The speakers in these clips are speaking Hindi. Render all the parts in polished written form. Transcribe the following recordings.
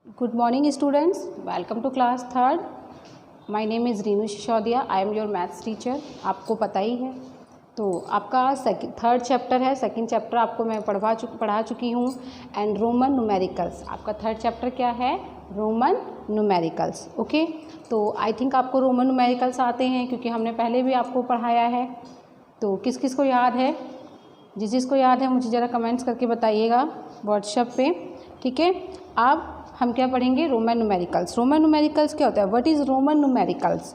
Good morning students, welcome to class third. My name is Renu Sisodia. I am your maths teacher. आपको पता ही है तो आपका थर्ड चैप्टर है. सेकंड चैप्टर आपको मैं पढ़ा चुकी हूँ. And Roman numericals. आपका थर्ड चैप्टर क्या है? Roman numericals. ओके, तो आई थिंक आपको रोमन न्यूमेरिकल्स आते हैं क्योंकि हमने पहले भी आपको पढ़ाया है. तो किस किस को याद है? जिसको याद है मुझे ज़रा कमेंट्स करके बताइएगा व्हाट्सएप पे. ठीक है, अब हम क्या पढ़ेंगे? Roman numericals. रोमन न्यूमेरिकल्स क्या होता है? What is Roman numericals?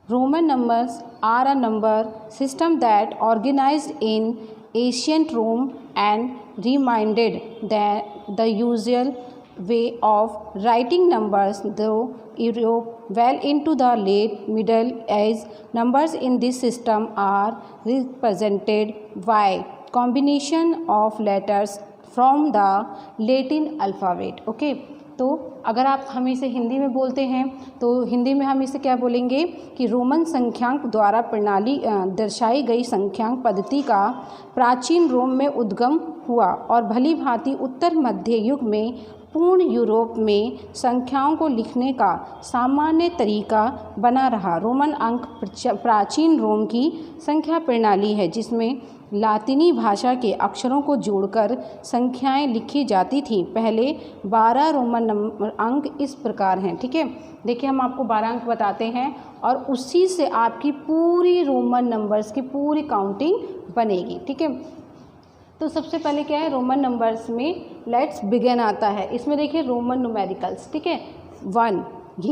Roman numbers are a number system that organized in ancient Rome and reminded the usual way of writing numbers, though Europe well into the late Middle Age. Numbers in this system are represented by combination of letters from the Latin alphabet. Okay, तो अगर आप हम इसे हिंदी में बोलते हैं तो हिंदी में हम इसे क्या बोलेंगे कि रोमन संख्यांक द्वारा प्रणाली दर्शाई गई संख्यांक पद्धति का प्राचीन रोम में उद्गम हुआ और भली भांति उत्तर मध्य युग में पूर्ण यूरोप में संख्याओं को लिखने का सामान्य तरीका बना रहा. रोमन अंक प्राचीन रोम की संख्या प्रणाली है जिसमें लातिनी भाषा के अक्षरों को जोड़कर संख्याएं लिखी जाती थी. पहले 12 रोमन अंक इस प्रकार हैं. ठीक है, देखिए हम आपको 12 अंक बताते हैं और उसी से आपकी पूरी रोमन नंबर्स की पूरी काउंटिंग बनेगी. ठीक है, तो सबसे पहले क्या है? रोमन नंबर्स में लेट्स बिगिन आता है. इसमें देखिए रोमन न्यूमेरिकल्स. ठीक है, 1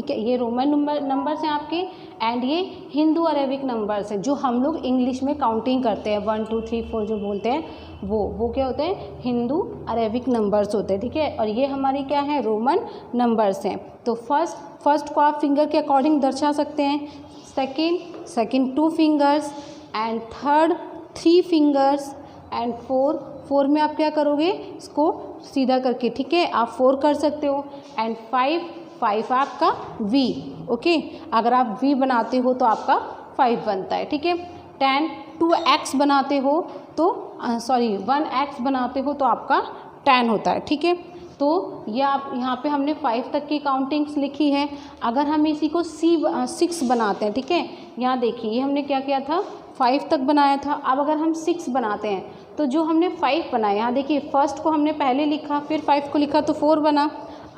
ये रोमन नंबर्स हैं आपके. एंड ये हिंदू अरेबिक नंबर्स हैं जो हम लोग इंग्लिश में काउंटिंग करते हैं. 1 2 3 4 जो बोलते हैं वो क्या होते हैं? हिंदू अरेबिक नंबर्स होते हैं. ठीक है, और ये हमारी क्या है? रोमन नंबर्स हैं. तो फर्स्ट को आप फिंगर के अकॉर्डिंग दर्शा सकते हैं. Second 2 fingers and third 3 fingers and 4 में आप क्या करोगे? इसको सीधा करके. ठीक है, आप 4 कर सकते हो. एंड 5 आपका V. ओके, अगर आप V बनाते हो तो आपका 5 बनता है. ठीक है, 10 2x बनाते हो तो 1x बनाते हो तो आपका 10 होता है. ठीक है, तो ये आप यहाँ पे हमने 5 तक की काउंटिंग्स लिखी है. अगर हम इसी को 6 बनाते हैं. ठीक है, यहाँ देखिए ये हमने क्या किया था? 5 तक बनाया था. अब अगर हम 6 बनाते हैं तो जो हमने 5 बनाया, यहाँ देखिए फर्स्ट को हमने पहले लिखा फिर 5 को लिखा तो 4 बना.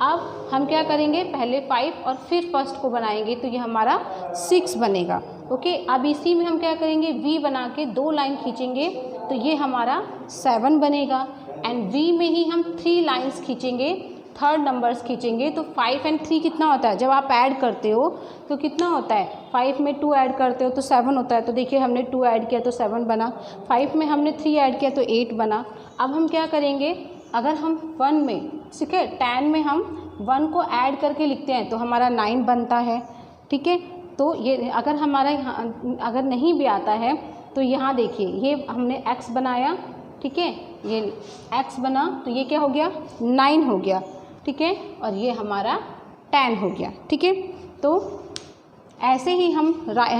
अब हम क्या करेंगे? पहले 5 और फिर फर्स्ट को बनाएंगे तो ये हमारा 6 बनेगा. ओके, अब इसी में हम क्या करेंगे? V बना के 2 लाइन खींचेंगे तो ये हमारा 7 बनेगा. एंड V में ही हम 3 लाइन्स खींचेंगे, थर्ड नंबर्स खींचेंगे तो 5 एंड 3 कितना होता है? जब आप ऐड करते हो तो कितना होता है? 5 में 2 ऐड करते हो तो 7 होता है. तो देखिए हमने 2 ऐड किया तो 7 बना. 5 में हमने 3 ऐड किया तो 8 बना. अब हम क्या करेंगे? अगर हम 1 में, ठीक है, 10 में हम 1 को ऐड करके लिखते हैं तो हमारा 9 बनता है. ठीक है, तो ये अगर हमारा यहाँ अगर नहीं भी आता है तो यहाँ देखिए ये हमने x बनाया. ठीक है, ये x बना तो ये क्या हो गया? 9 हो गया. ठीक है, और ये हमारा 10 हो गया. ठीक है, तो ऐसे ही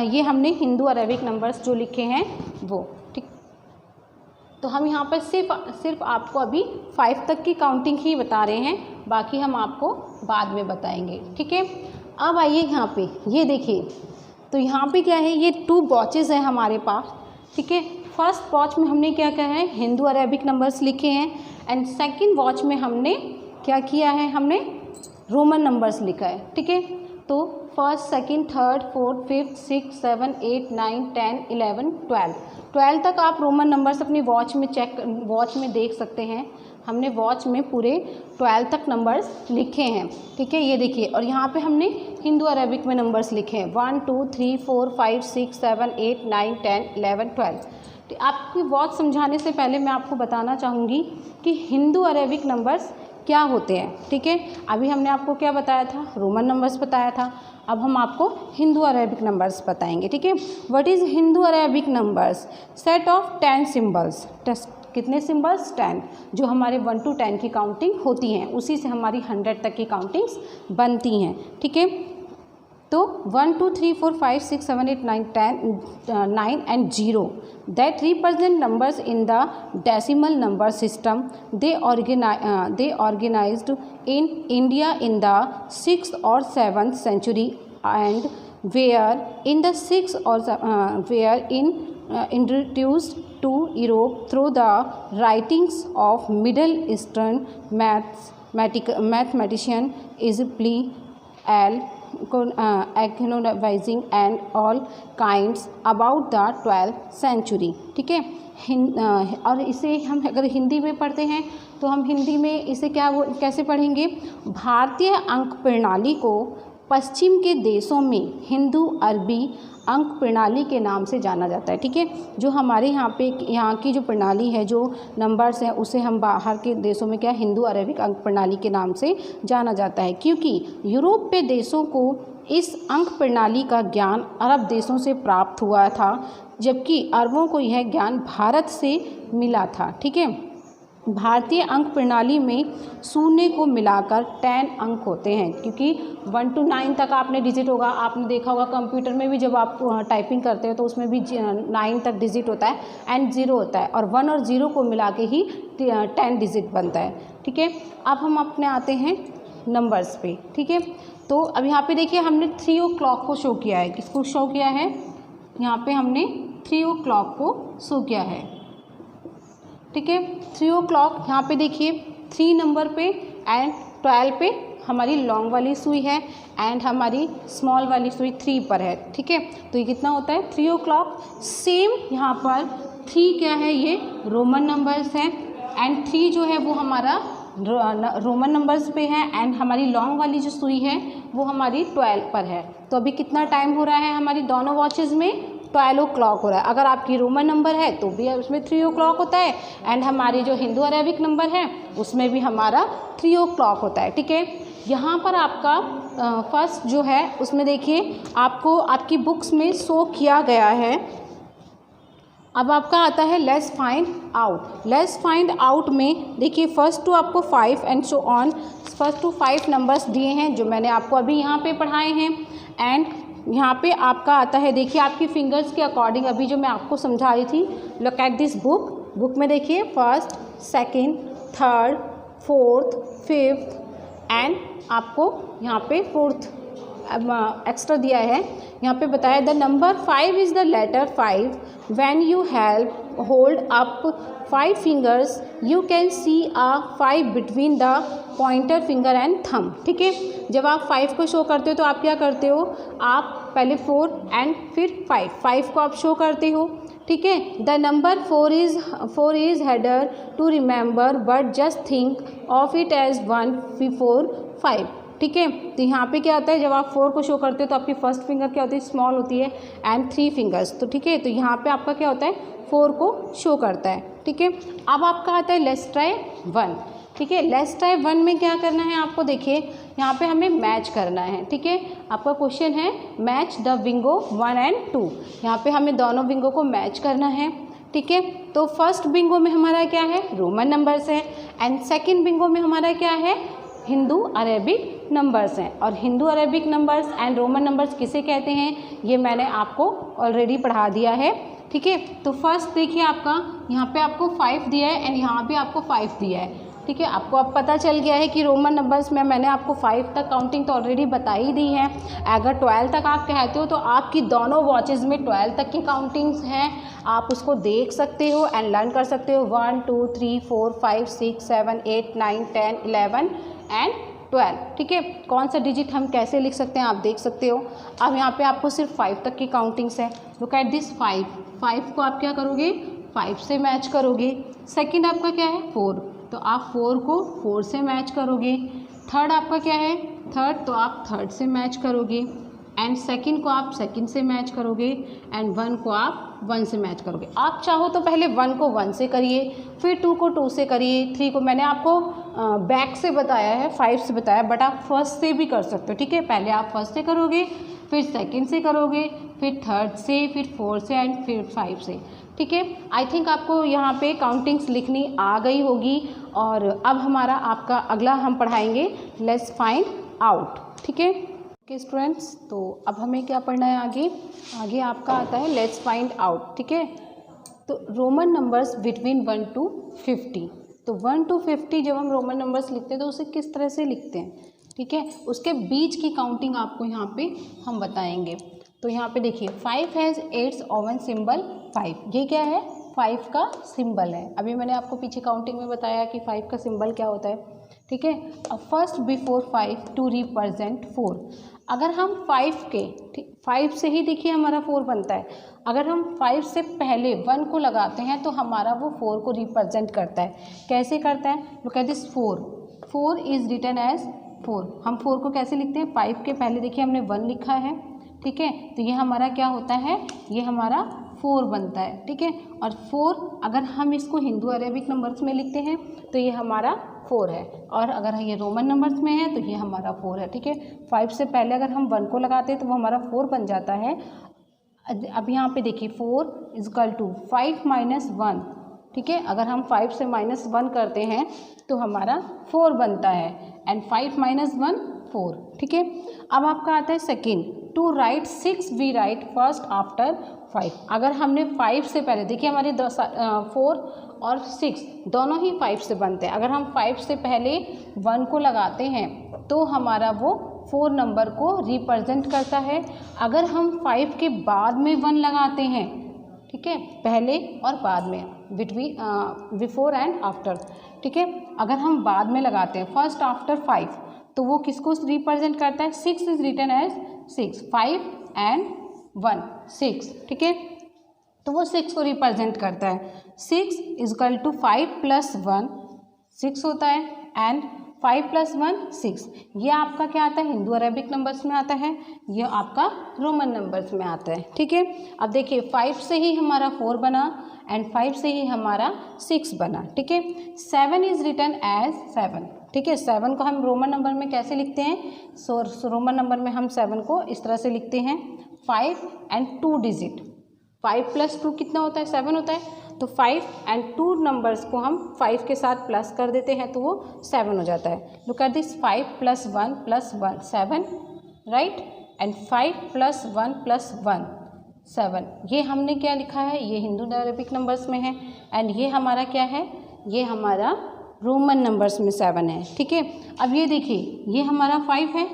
ये हमने हिंदू अरेबिक नंबर्स जो लिखे हैं वो. ठीक, तो हम यहाँ पर सिर्फ आपको अभी 5 तक की काउंटिंग ही बता रहे हैं, बाकी हम आपको बाद में बताएंगे. ठीक है, अब आइए यहाँ पे ये देखिए. तो यहाँ पे क्या है? ये 2 बॉचेज़ हैं हमारे पास. ठीक है, फर्स्ट वॉच में हमने क्या किया है? हिंदू अरेबिक नंबर्स लिखे हैं. एंड सेकंड वॉच में हमने क्या किया है? हमने रोमन नंबर्स लिखा है. ठीक है, तो first second third fourth fifth 6 7 8 9 10 11 12 तक आप रोमन नंबर्स अपनी वॉच में देख सकते हैं. हमने वॉच में पूरे 12 तक नंबर्स लिखे हैं. ठीक है, ये देखिए, और यहाँ पे हमने हिंदू अरेबिक में नंबर्स लिखे हैं 1 2 3 4 5 6 7 8 9 10 11 12. तो आपकी वॉच समझाने से पहले मैं आपको बताना चाहूँगी कि हिंदू अरेबिक नंबर्स क्या होते हैं. ठीक है, अभी हमने आपको क्या बताया था? रोमन नंबर्स बताया था. अब हम आपको हिंदू अरेबिक नंबर्स बताएंगे. ठीक है, what is Hindu Arabic numbers? Set of 10 symbols. कितने सिम्बल्स? 10, जो हमारे 1 to 10 की काउंटिंग होती हैं, उसी से हमारी 100 तक की काउंटिंग्स बनती हैं. ठीक है, तो 1 2 3 4 5 6 7 8 9 10 9 and 0 that represent numbers in the decimal number system. They organized in India in the 6th or 7th century and were in the 6th or introduced to Europe through the writings of Middle Eastern mathematician Isabelle economizing and all kinds about the 12th century. ठीक है, और इसे हम अगर हिंदी में पढ़ते हैं तो हम हिंदी में इसे कैसे पढ़ेंगे? भारतीय अंक प्रणाली को पश्चिम के देशों में हिंदू अरबी अंक प्रणाली के नाम से जाना जाता है। ठीक है, जो हमारे यहाँ की जो प्रणाली है, जो नंबर्स हैं, उसे हम बाहर के देशों में हिंदू अरबिक अंक प्रणाली के नाम से जाना जाता है, क्योंकि यूरोपीय देशों को इस अंक प्रणाली का ज्ञान अरब देशों से प्राप्त हुआ था, जबकि अरबों को यह ज्ञान भारत से मिला था। ठीक है, भारतीय अंक प्रणाली में शून्य को मिलाकर 10 अंक होते हैं, क्योंकि 1 to 9 तक आपने डिजिट होगा, आपने देखा होगा कंप्यूटर में भी जब आप टाइपिंग करते हैं तो उसमें भी 9 तक डिजिट होता है एंड 0 होता है, और 1 और 0 को मिला के ही 10 डिजिट बनता है। ठीक है, अब हम अपने आते हैं नंबर्स पे। ठीक है, तो अब यहाँ पे देखिए हमने 3 o'clock को शो किया है। किसको शो किया है? यहाँ पे हमने 3 o'clock को शो किया है। ठीक है, 3 o'clock यहाँ पे देखिए 3 नंबर पे एंड 12 पे हमारी लॉन्ग वाली सुई है एंड हमारी स्मॉल वाली सुई 3 पर है। ठीक है, तो ये कितना होता है? 3 o'clock। सेम यहाँ पर 3 क्या है? ये रोमन नंबर्स हैं एंड 3 जो है वो हमारा रोमन नंबर्स पे है एंड हमारी लॉन्ग वाली जो सुई है वो हमारी 12 पर है। तो अभी कितना टाइम हो रहा है हमारी दोनों वॉचेस में? 12 o'clock हो रहा है। अगर आपकी रोमन नंबर है तो भी उसमें 3 o'clock होता है एंड हमारी जो हिंदू अरेबिक नंबर है उसमें भी हमारा 3 o'clock होता है। ठीक है, यहाँ पर आपका फर्स्ट जो है उसमें देखिए आपको आपकी बुक्स में शो किया गया है। अब आपका आता है let's find out. Let's find out में देखिए फर्स्ट टू आपको 5 and so on, first to 5 numbers दिए हैं जो मैंने आपको अभी यहाँ पे पढ़ाए हैं एंड यहाँ पे आपका आता है, देखिए आपकी फिंगर्स के अकॉर्डिंग अभी जो मैं आपको समझा रही थी। लुक एट दिस बुक में देखिए first, second, third, fourth, fifth and आपको यहाँ पे फोर्थ एक्स्ट्रा दिया है। यहाँ पे बताया the number 5 is the letter 5 when you hold up 5 fingers you can see a 5 between the pointer finger and thumb. ठीक है, जब आप 5 को शो करते हो तो आप क्या करते हो? आप पहले 4 एंड फिर 5 को आप शो करते हो। ठीक है, the number 4 is harder to remember but just think of it as 1 before 5। ठीक है, तो यहाँ पे क्या होता है? जब आप 4 को शो करते हो तो आपकी फर्स्ट फिंगर क्या होती है? स्मॉल होती है एंड 3 फिंगर्स। तो ठीक है, तो यहाँ पे आपका क्या होता है? 4 को शो करता है। ठीक है, अब आपका आता है लेट्स ट्राई 1। ठीक है, लेट्स ट्राई 1 में क्या करना है आपको? देखिए यहाँ पे हमें मैच करना है। ठीक है, आपका क्वेश्चन है मैच द बिंगो 1 and 2। यहाँ पे हमें दोनों बिंगो को मैच करना है। ठीक है, तो फर्स्ट बिंगो में हमारा क्या है? रोमन नंबर्स है एंड सेकेंड बिंगो में हमारा क्या है? हिंदू अरेबिक नंबर्स हैं। और Hindu Arabic numbers and Roman numbers किसे कहते हैं ये मैंने आपको ऑलरेडी पढ़ा दिया है। ठीक है, तो फर्स्ट देखिए आपका यहाँ पे आपको 5 दिया है एंड यहाँ पे आपको 5 दिया है। ठीक है, आपको अब पता चल गया है कि रोमन नंबर्स में मैंने आपको 5 तक काउंटिंग तो ऑलरेडी बता ही दी है। अगर 12 तक आप कहते हो तो आपकी दोनों वॉचेस में 12 तक की काउंटिंग्स हैं, आप उसको देख सकते हो एंड लर्न कर सकते हो। 1 2 3 4 5 6 7 8 9 10 11 एंड 12। ठीक है, कौन सा डिजिट हम कैसे लिख सकते हैं आप देख सकते हो। अब यहाँ पे आपको सिर्फ 5 तक की काउंटिंग्स है। लुक एट दिस 5 को आप क्या करोगे? 5 से मैच करोगे। सेकंड आपका क्या है? 4, तो आप 4 को 4 से मैच करोगे। थर्ड आपका क्या है? थर्ड, तो आप थर्ड से मैच करोगे एंड सेकंड को आप सेकंड से मैच करोगे एंड 1 को आप 1 से मैच करोगे। आप चाहो तो पहले 1 को 1 से करिए, फिर 2 को 2 से करिए, 3 को मैंने आपको बैक से बताया है, 5 से बताया, बट आप फर्स्ट से भी कर सकते हो। ठीक है, पहले आप फर्स्ट से करोगे, फिर सेकंड से करोगे, फिर थर्ड से, फिर 4 से एंड फिर 5 से। ठीक है, आई थिंक आपको यहाँ पे काउंटिंग्स लिखनी आ गई होगी। और अब हमारा आपका अगला हम पढ़ाएंगे लेट्स फाइंड आउट। ठीक है, ओके स्टूडेंट्स, तो अब हमें क्या पढ़ना है आगे। आगे आपका आता है लेट्स फाइंड आउट। ठीक है, तो रोमन नंबर्स बिटवीन 1 to 50। तो 1 to 50 जब हम रोमन नंबर्स लिखते हैं तो उसे किस तरह से लिखते हैं। ठीक है, उसके बीच की काउंटिंग आपको यहाँ पे हम बताएंगे। तो यहाँ पे देखिए 5 हैज़ 8 ओवन सिंबल 5। ये क्या है, 5 का सिंबल है। अभी मैंने आपको पीछे काउंटिंग में बताया कि 5 का सिंबल क्या होता है। ठीक है, अब फर्स्ट बिफोर 5 टू रिप्रेजेंट 4। अगर हम 5 से ही देखिए हमारा 4 बनता है। अगर हम 5 से पहले 1 को लगाते हैं तो हमारा वो 4 को रिप्रेजेंट करता है। कैसे करता है, look at this 4 is written as 4। हम 4 को कैसे लिखते हैं, 5 के पहले देखिए हमने 1 लिखा है। ठीक है, तो ये हमारा क्या होता है, ये हमारा 4 बनता है। ठीक है, और 4 अगर हम इसको हिंदू अरेबिक नंबर्स में लिखते हैं तो ये हमारा 4 है, और अगर ये रोमन नंबर्स में है तो ये हमारा 4 है। ठीक है, 5 से पहले अगर हम 1 को लगाते हैं तो वो हमारा 4 बन जाता है। अब यहाँ पे देखिए 4 इजकल टू 5 माइनस 1। ठीक है, अगर हम 5 से -1 करते हैं तो हमारा 4 बनता है, एंड 5 माइनस 1 4। ठीक है, अब आपका आता है second, to write 6 we write first after 5। अगर हमने 5 से पहले देखिए हमारे 4 और 6 दोनों ही 5 से बनते हैं। अगर हम 5 से पहले 1 को लगाते हैं तो हमारा वो 4 नंबर को रिप्रेजेंट करता है। अगर हम 5 के बाद में 1 लगाते हैं, ठीक है, पहले और बाद में, बिफोर एंड आफ्टर। ठीक है, अगर हम बाद में लगाते हैं फर्स्ट आफ्टर 5 तो वो किसको रिप्रेजेंट करता है, 6 इज रिटन एज 6, 5 एंड 1 6। ठीक है, तो वो 6 को रिप्रेजेंट करता है। 6 इजकल टू 5 + 1 6 होता है, एंड 5 + 1 6। ये आपका क्या आता है, हिंदू अरेबिक नंबर्स में आता है, ये आपका रोमन नंबर्स में आता है। ठीक है, अब देखिए 5 से ही हमारा 4 बना, एंड 5 से ही हमारा 6 बना। ठीक है, 7 इज रिटन एज 7। ठीक है, 7 को हम रोमन नंबर में कैसे लिखते हैं, रोमन नंबर में हम 7 को इस तरह से लिखते हैं, 5 एंड 2 डिजिट। 5 + 2 कितना होता है, 7 होता है। तो 5 एंड 2 नंबर्स को हम 5 के साथ प्लस कर देते हैं तो वो 7 हो जाता है। Look at this, 5 + 1 + 1 7, right, and 5 + 1 + 1 7। ये हमने क्या लिखा है, ये हिंदू अरेबिक नंबर्स में है, एंड ये हमारा क्या है, ये हमारा रोमन नंबर्स में 7 है। ठीक है, अब ये देखिए ये हमारा 5 है।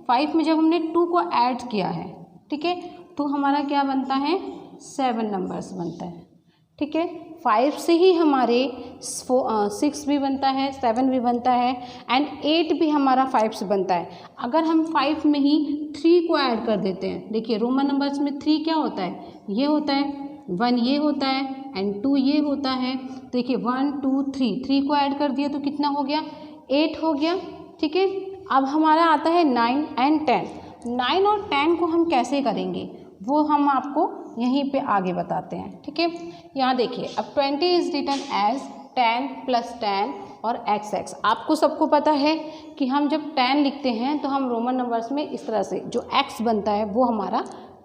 5 में जब हमने 2 को ऐड किया है, ठीक है, तो हमारा क्या बनता है, 7 नंबर्स बनता है। ठीक है, 5 से ही हमारे 6 भी बनता है, 7 भी बनता है, एंड 8 भी हमारा 5 से बनता है। अगर हम 5 में ही 3 को ऐड कर देते हैं, देखिए रोमन नंबर्स में 3 क्या होता है, ये होता है, 1 ये होता है, एंड 2 ये होता है। देखिए 1 2 3 को ऐड कर दिया तो कितना हो गया, 8 हो गया। ठीक है, अब हमारा आता है 9 एंड 10। 9 और 10 को हम कैसे करेंगे वो हम आपको यहीं पे आगे बताते हैं। ठीक है, यहाँ देखिए अब 20 इज रिटन एज 10 + 10 और XX। आपको सबको पता है कि हम जब 10 लिखते हैं तो हम रोमन नंबर्स में इस तरह से जो X बनता है वो हमारा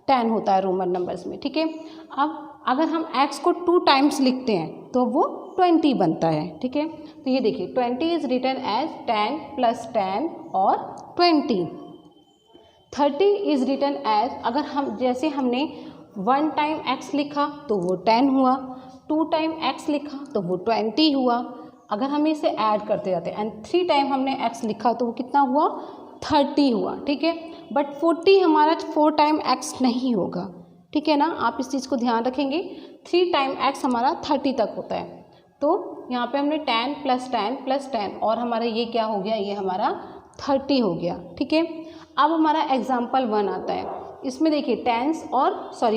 10 होता है रोमन नंबर्स में। ठीक है, अब अगर हम X को 2 टाइम्स लिखते हैं तो वो 20 बनता है। ठीक है, तो ये देखिए 20 इज रिटन एज 10 + 10 और 20। 30 इज रिटन एज, अगर हम जैसे हमने 1 टाइम X लिखा तो वो 10 हुआ, 2 टाइम X लिखा तो वो 20 हुआ। अगर हम इसे ऐड करते जाते हैं, एंड 3 टाइम हमने X लिखा तो वो कितना हुआ, 30 हुआ। ठीक है, बट 40 हमारा 4 टाइम X नहीं होगा। ठीक है ना, आप इस चीज़ को ध्यान रखेंगे। 3 टाइम X हमारा 30 तक होता है। तो यहाँ पे हमने 10 + 10 + 10 और हमारा ये क्या हो गया, ये हमारा 30 हो गया। ठीक है, अब हमारा एग्जाम्पल 1 आता है। इसमें देखिए टेंस और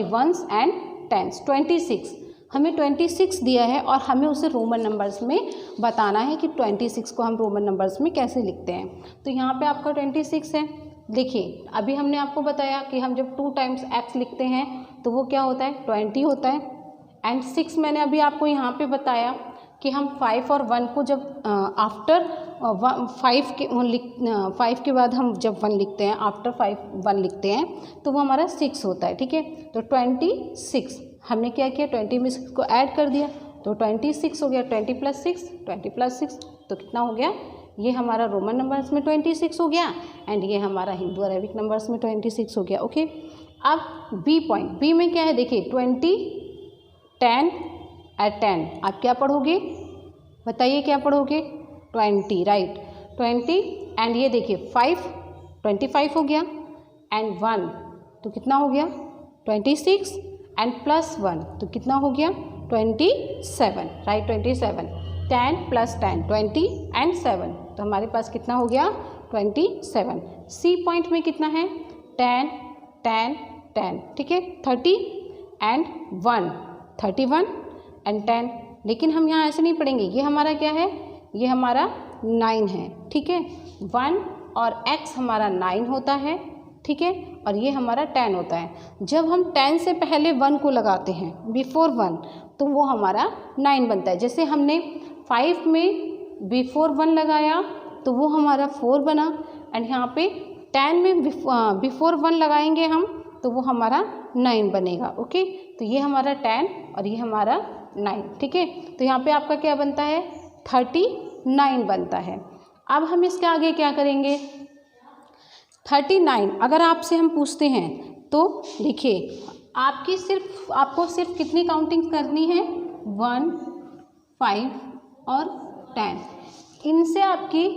वंस एंड टेंस। 26 हमें 26 दिया है और हमें उसे रोमन नंबर्स में बताना है कि 26 को हम रोमन नंबर्स में कैसे लिखते हैं। तो यहाँ पे आपका 26 है। देखिए अभी हमने आपको बताया कि हम जब 2 टाइम्स X लिखते हैं तो वो क्या होता है, 20 होता है। एंड 6 मैंने अभी आपको यहाँ पे बताया कि हम 5 और 1 को जब आफ्टर 5 के बाद हम जब 1 लिखते हैं, आफ्टर 5 1 लिखते हैं तो वो हमारा 6 होता है। ठीक है, तो 26 हमने क्या किया, 20 में 6 को ऐड कर दिया तो 26 हो गया। 20 + 6 20 + 6 तो कितना हो गया, ये हमारा रोमन नंबर्स में 26 हो गया एंड ये हमारा हिंदू अरेबिक नंबर्स में 26 हो गया। ओके, अब बी पॉइंट, बी में क्या है देखिए 20, 10 एट 10, आप क्या पढ़ोगे बताइए, क्या पढ़ोगे 20, राइट 20 एंड ये देखिए 5, 25 हो गया एंड 1 तो कितना हो गया 26 एंड प्लस 1 तो कितना हो गया 27, राइट 27, 10 + 10 20 एंड 7 तो हमारे पास कितना हो गया 27। सी पॉइंट में कितना है 10, 10, 10, ठीक है 30 एंड 1 31 एंड 10, लेकिन हम यहाँ ऐसे नहीं पढ़ेंगे, ये हमारा क्या है, ये हमारा 9 है, ठीक है 1 और x हमारा 9 होता है, ठीक है, और ये हमारा 10 होता है। जब हम 10 से पहले 1 को लगाते हैं बिफोर 1 तो वो हमारा 9 बनता है। जैसे हमने 5 में बिफोर 1 लगाया तो वो हमारा 4 बना एंड यहाँ पे 10 में बिफोर 1 लगाएंगे हम तो वो हमारा 9 बनेगा। ओके, तो ये हमारा 10 और ये हमारा 9, ठीक है, तो यहाँ पे आपका क्या बनता है 39 बनता है। अब हम इसके आगे क्या करेंगे 39 अगर आपसे हम पूछते हैं तो देखिए आपको सिर्फ कितनी काउंटिंग करनी है 1, 5 और 10, इनसे आपकी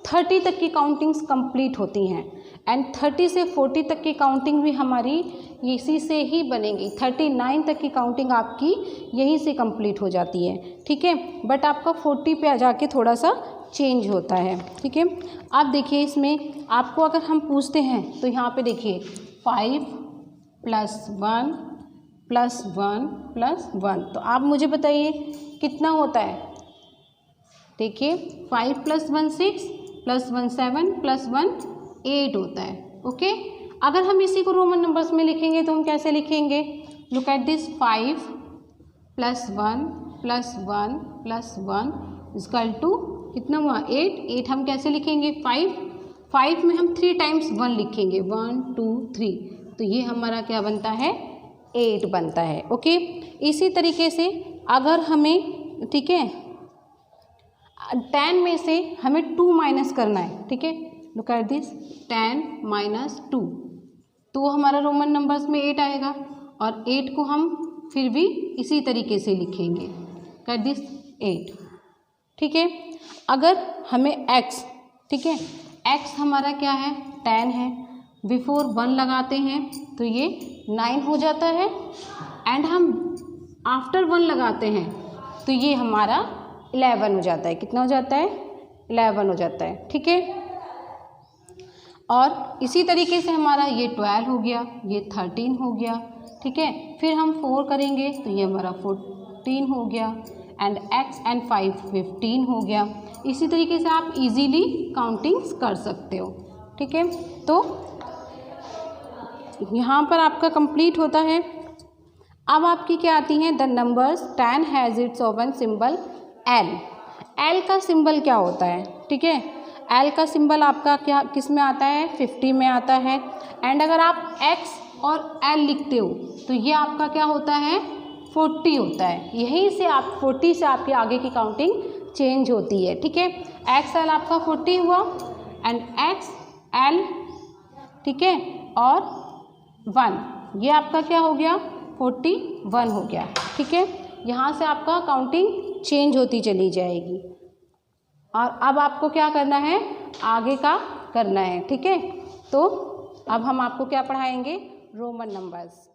30 तक की काउंटिंग्स कंप्लीट होती हैं एंड 30 से 40 तक की काउंटिंग भी हमारी इसी से ही बनेगी। 39 तक की काउंटिंग आपकी यहीं से कंप्लीट हो जाती है, ठीक है, बट आपका 40 पे आ जाके थोड़ा सा चेंज होता है, ठीक है। आप देखिए इसमें आपको अगर हम पूछते हैं तो यहाँ पे देखिए 5 + 1 + 1 + 1 तो आप मुझे बताइए कितना होता है। देखिए 5 + 1 6 + 1 7 + 1 8 होता है। ओके, अगर हम इसी को रोमन नंबर्स में लिखेंगे तो हम कैसे लिखेंगे, लुक एट दिस 5 + 1 + 1 + 1 = कितना हुआ 8 हम कैसे लिखेंगे 5 में हम 3 टाइम्स 1 लिखेंगे 1 2 3 तो ये हमारा क्या बनता है 8 बनता है। ओके, इसी तरीके से अगर हमें, ठीक है, 10 में से हमें 2 माइनस करना है, ठीक है, लुक एट दिस 10 - 2 तो वो हमारा रोमन नंबर्स में 8 आएगा और 8 को हम फिर भी इसी तरीके से लिखेंगे कर दिस 8, ठीक है। अगर हमें x, ठीक है, x हमारा क्या है 10 है, बिफोर 1 लगाते हैं तो ये 9 हो जाता है एंड हम आफ्टर 1 लगाते हैं तो ये हमारा 11 हो जाता है। कितना हो जाता है 11 हो जाता है, ठीक है। और इसी तरीके से हमारा ये 12 हो गया, ये 13 हो गया, ठीक है, फिर हम 4 करेंगे तो ये हमारा 14 हो गया एंड x एंड 5 15 हो गया। इसी तरीके से आप इजीली काउंटिंग्स कर सकते हो, ठीक है। तो यहाँ पर आपका कंप्लीट होता है। अब आपकी क्या आती हैं the numbers 10 has its oven symbol L। L का सिंबल क्या होता है, ठीक है, L का सिंबल आपका क्या किस में आता है 50 में आता है एंड अगर आप X और L लिखते हो तो ये आपका क्या होता है 40 होता है। यहीं से आप 40 से आपके आगे की काउंटिंग चेंज होती है, ठीक है। XL आपका 40 हुआ एंड XL, ठीक है, और 1 ये आपका क्या हो गया 41 हो गया, ठीक है। यहाँ से आपका काउंटिंग चेंज होती चली जाएगी और अब आपको क्या करना है आगे का करना है, ठीक है। तो अब हम आपको क्या पढ़ाएंगे रोमन नंबर्स।